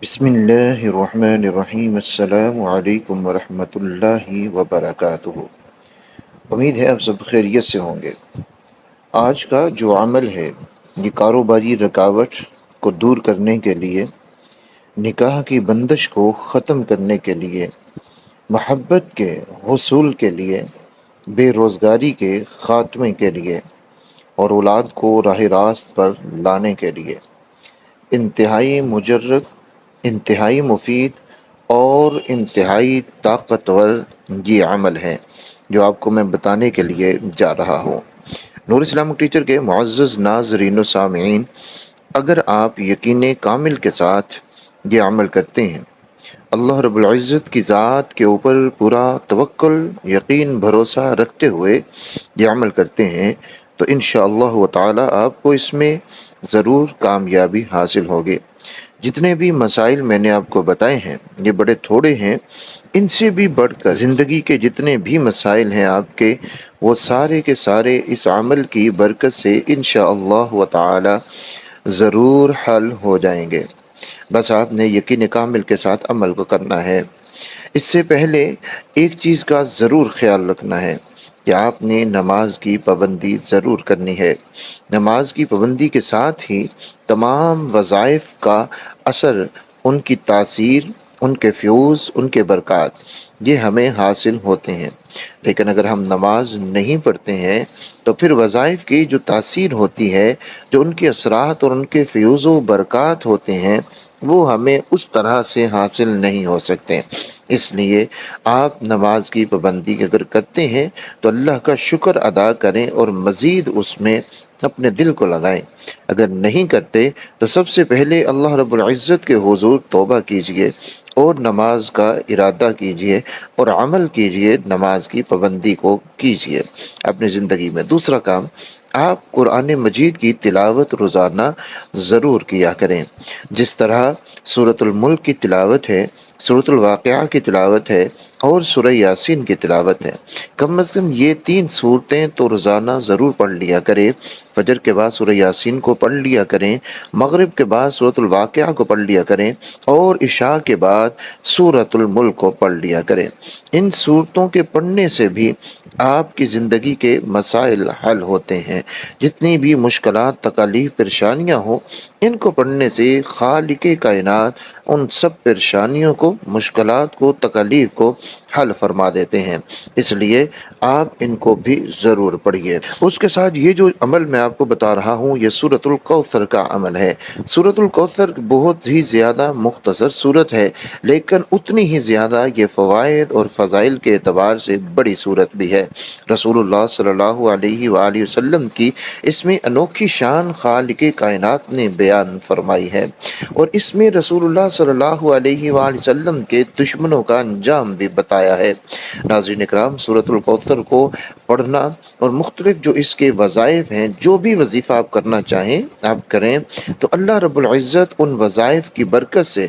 بسم اللہ الرحمن الرحیم السلام علیکم ورحمۃ اللہ وبرکاتہ۔ امید ہے آپ سب خیریت سے ہوں گے۔ آج کا جو عمل ہے یہ کاروباری رکاوٹ کو دور کرنے کے لیے، نکاح کی بندش کو ختم کرنے کے لیے، محبت کے حصول کے لیے، بے روزگاری کے خاتمے کے لیے اور اولاد کو راہ راست پر لانے کے لیے انتہائی مجرب، انتہائی مفید اور انتہائی طاقتور یہ عمل ہے جو آپ کو میں بتانے کے لیے جا رہا ہوں۔ نور اسلامک ٹیچر کے معزز ناظرین و سامعین، اگر آپ یقین کامل کے ساتھ یہ عمل کرتے ہیں، اللہ رب العزت کی ذات کے اوپر پورا توکل، یقین، بھروسہ رکھتے ہوئے یہ عمل کرتے ہیں، تو انشاءاللہ تعالی آپ کو اس میں ضرور کامیابی حاصل ہوگی۔ جتنے بھی مسائل میں نے آپ کو بتائے ہیں یہ بڑے تھوڑے ہیں، ان سے بھی بڑھ کر زندگی کے جتنے بھی مسائل ہیں آپ کے، وہ سارے کے سارے اس عمل کی برکت سے انشاءاللہ تعالی ضرور حل ہو جائیں گے۔ بس آپ نے یقین کامل کے ساتھ عمل کو کرنا ہے۔ اس سے پہلے ایک چیز کا ضرور خیال رکھنا ہے کہ آپ نے نماز کی پابندی ضرور کرنی ہے۔ نماز کی پابندی کے ساتھ ہی تمام وظائف کا اثر، ان کی تاثیر، ان کے فیوز، ان کے برکات یہ ہمیں حاصل ہوتے ہیں۔ لیکن اگر ہم نماز نہیں پڑھتے ہیں تو پھر وظائف کی جو تاثیر ہوتی ہے، جو ان کے اثرات اور ان کے فیوز و برکات ہوتے ہیں، وہ ہمیں اس طرح سے حاصل نہیں ہو سکتے۔ اس لیے آپ نماز کی پابندی اگر کرتے ہیں تو اللہ کا شکر ادا کریں اور مزید اس میں اپنے دل کو لگائیں۔ اگر نہیں کرتے تو سب سے پہلے اللہ رب العزت کے حضور توبہ کیجئے اور نماز کا ارادہ کیجئے اور عمل کیجئے، نماز کی پابندی کو کیجئے اپنی زندگی میں۔ دوسرا کام، آپ قرآن مجید کی تلاوت روزانہ ضرور کیا کریں۔ جس طرح سورۃ الملک کی تلاوت ہے، سورۃ الواقعہ کی تلاوت ہے اور سورہ یاسین کی تلاوت ہے، کم از کم یہ 3 صورتیں تو روزانہ ضرور پڑھ لیا کریں۔ فجر کے بعد سورہ یاسین کو پڑھ لیا کریں، مغرب کے بعد سورۃ الواقعہ کو پڑھ لیا کریں اور عشاء کے بعد سورۃ الملک کو پڑھ لیا کریں۔ ان صورتوں کے پڑھنے سے بھی آپ کی زندگی کے مسائل حل ہوتے ہیں۔ جتنی بھی مشکلات، تکالیف، پریشانیاں ہوں، ان کو پڑھنے سے خالق کائنات ان سب پریشانیوں کو، مشکلات کو، تکالیف کو حل فرما دیتے ہیں۔ اس لیے آپ ان کو بھی ضرور پڑھیے۔ اس کے ساتھ یہ جو عمل میں آپ کو بتا رہا ہوں یہ سورۃ الکوثر کا عمل ہے۔ سورۃ الکوثر بہت ہی زیادہ مختصر سورت ہے، لیکن اتنی ہی زیادہ یہ فوائد اور فضائل کے اعتبار سے بڑی سورت بھی ہے۔ رسول اللہ صلی اللہ علیہ وآلہ وسلم کی اس میں انوکھی شان خالق کائنات نے بیان فرمائی ہے، اور اس میں رسول اللہ صلی اللہ علیہ وآلہ وسلم کے دشمنوں کا انجام بھی بتایا ہے۔ ناظرین اکرام، سورۃ الکوثر کو پڑھنا اور مختلف جو اس کے وظائف ہیں، جو بھی وظیفہ آپ کرنا چاہیں آپ کریں، تو اللہ رب العزت ان وظائف کی برکت سے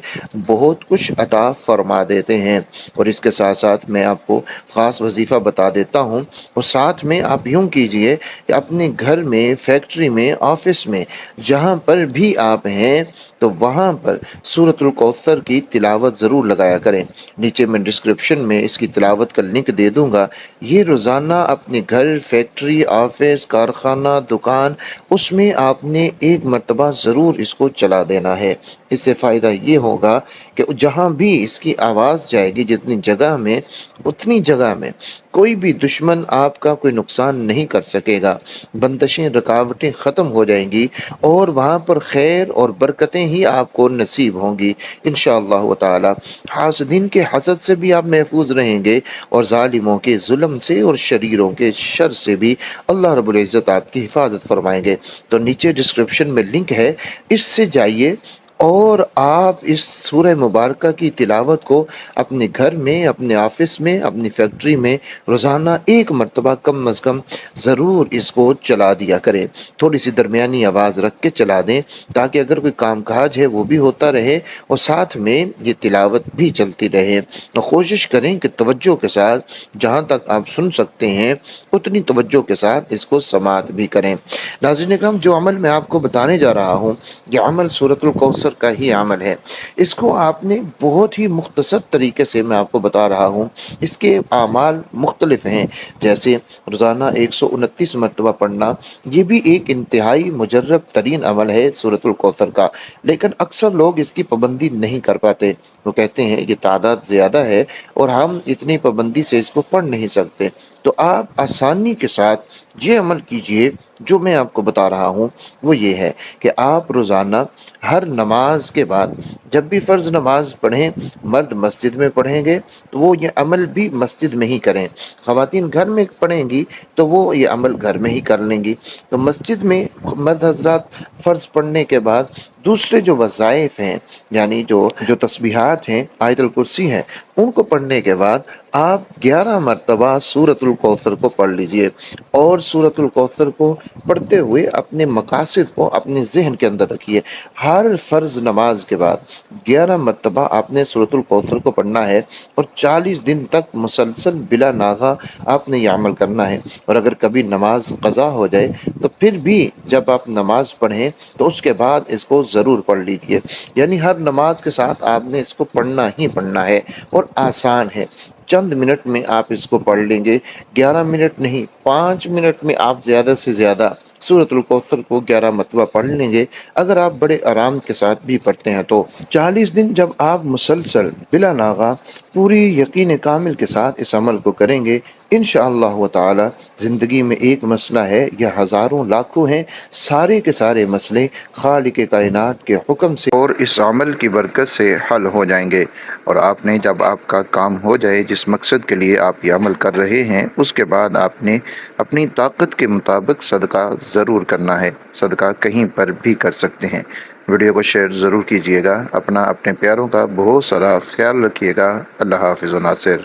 بہت کچھ عطا فرما دیتے ہیں۔ اور اس کے ساتھ ساتھ میں آپ کو خاص وظیفہ بتا دیتا ہوں، اور ساتھ میں آپ یوں کیجئے کہ اپنے گھر میں، فیکٹری میں، آفس میں، جہاں پر بھی آپ ہیں تو وہاں پر سورۃ الکوثر کی تلاوت ضرور لگایا کریں۔ نیچے میں ڈسکرپشن میں اس کی تلاوت کا لنک دے دوں گا۔ یہ روزانہ اپنے گھر، فیکٹری، آفس، کارخانہ، دکان، اس میں آپ نے ایک مرتبہ ضرور اس کو چلا دینا ہے۔ اس سے فائدہ یہ ہوگا کہ جہاں بھی اس کی آواز جائے گی، جتنی جگہ میں، اتنی جگہ میں کوئی بھی دشمن آپ کا کوئی نقصان نہیں کر سکے گا۔ بندشیں، رکاوٹیں ختم ہو جائیں گی اور وہاں پر خیر اور برکتیں ہی آپ کو نصیب ہوں گی انشاءاللہ تعالی۔ حاسدین کے حسد سے بھی آپ محفوظ رہیں گے اور ظالموں کے ظلم سے اور شریروں کے شر سے بھی اللہ رب العزت آپ کی حفاظت فرمائیں گے۔ تو نیچے ڈسکرپشن میں لنک ہے، اس سے جائیے اور آپ اس سورہ مبارکہ کی تلاوت کو اپنے گھر میں، اپنے آفس میں، اپنی فیکٹری میں روزانہ ایک مرتبہ کم از کم ضرور اس کو چلا دیا کریں۔ تھوڑی سی درمیانی آواز رکھ کے چلا دیں تاکہ اگر کوئی کام کاج ہے وہ بھی ہوتا رہے اور ساتھ میں یہ تلاوت بھی چلتی رہے۔ تو کوشش کریں کہ توجہ کے ساتھ جہاں تک آپ سن سکتے ہیں اتنی توجہ کے ساتھ اس کو سماعت بھی کریں۔ ناظرین اکرام، جو عمل میں آپ کو بتانے جا رہا ہوں یہ عمل سورۃ الکوثر کوثر کا ہی عمل ہے۔ اس کو آپ نے بہت ہی مختصر طریقے سے میں آپ کو بتا رہا ہوں، اس کے اعمال مختلف ہیں، جیسے روزانہ 129 مرتبہ پڑھنا، یہ بھی ایک انتہائی مجرب ترین عمل ہے سورۃ الکوثر کا، لیکن اکثر لوگ اس کی پابندی نہیں کر پاتے۔ وہ کہتے ہیں یہ تعداد زیادہ ہے اور ہم اتنی پابندی سے اس کو پڑھ نہیں سکتے۔ تو آپ آسانی کے ساتھ یہ عمل کیجئے جو میں آپ کو بتا رہا ہوں، وہ یہ ہے کہ آپ روزانہ ہر نماز کے بعد جب بھی فرض نماز پڑھیں، مرد مسجد میں پڑھیں گے تو وہ یہ عمل بھی مسجد میں ہی کریں، خواتین گھر میں پڑھیں گی تو وہ یہ عمل گھر میں ہی کر لیں گی۔ تو مسجد میں مرد حضرات فرض پڑھنے کے بعد دوسرے جو وظائف ہیں، یعنی جو تسبیحات ہیں، آیت الکرسی ہیں، ان کو پڑھنے کے بعد آپ 11 مرتبہ سورۃ الکوثر کو پڑھ لیجئے، اور سورۃ الکوثر کو پڑھتے ہوئے اپنے مقاصد کو اپنے ذہن کے اندر رکھیے۔ ہر فرض نماز کے بعد 11 مرتبہ آپ نے سورۃ الکوثر کو پڑھنا ہے، اور 40 دن تک مسلسل بلا ناغہ آپ نے یہ عمل کرنا ہے۔ اور اگر کبھی نماز قضا ہو جائے تو پھر بھی جب آپ نماز پڑھیں تو اس کے بعد اس کو ضرور پڑھ لیجئے، یعنی ہر نماز کے ساتھ آپ نے اس کو پڑھنا ہی پڑھنا ہے، اور آسان ہے، چند منٹ میں آپ اس کو پڑھ لیں گے۔ 11 منٹ نہیں، 5 منٹ میں آپ زیادہ سے زیادہ سورۃ الکوثر کو 11 مرتبہ پڑھ لیں گے، اگر آپ بڑے آرام کے ساتھ بھی پڑھتے ہیں تو۔ 40 دن جب آپ مسلسل بلا ناغہ پوری یقین کامل کے ساتھ اس عمل کو کریں گے، انشاءاللہ تعالی زندگی میں ایک مسئلہ ہے یا ہزاروں لاکھوں ہیں، سارے کے سارے مسئلے خالق کائنات کے حکم سے اور اس عمل کی برکت سے حل ہو جائیں گے۔ اور آپ نے جب آپ کا کام ہو جائے، جس مقصد کے لیے آپ یہ عمل کر رہے ہیں، اس کے بعد آپ نے اپنی طاقت کے مطابق صدقہ ضرور کرنا ہے۔ صدقہ کہیں پر بھی کر سکتے ہیں۔ ویڈیو کو شیئر ضرور کیجئے گا، اپنے پیاروں کا بہت سارا خیال رکھیے گا۔ اللہ حافظ و ناصر۔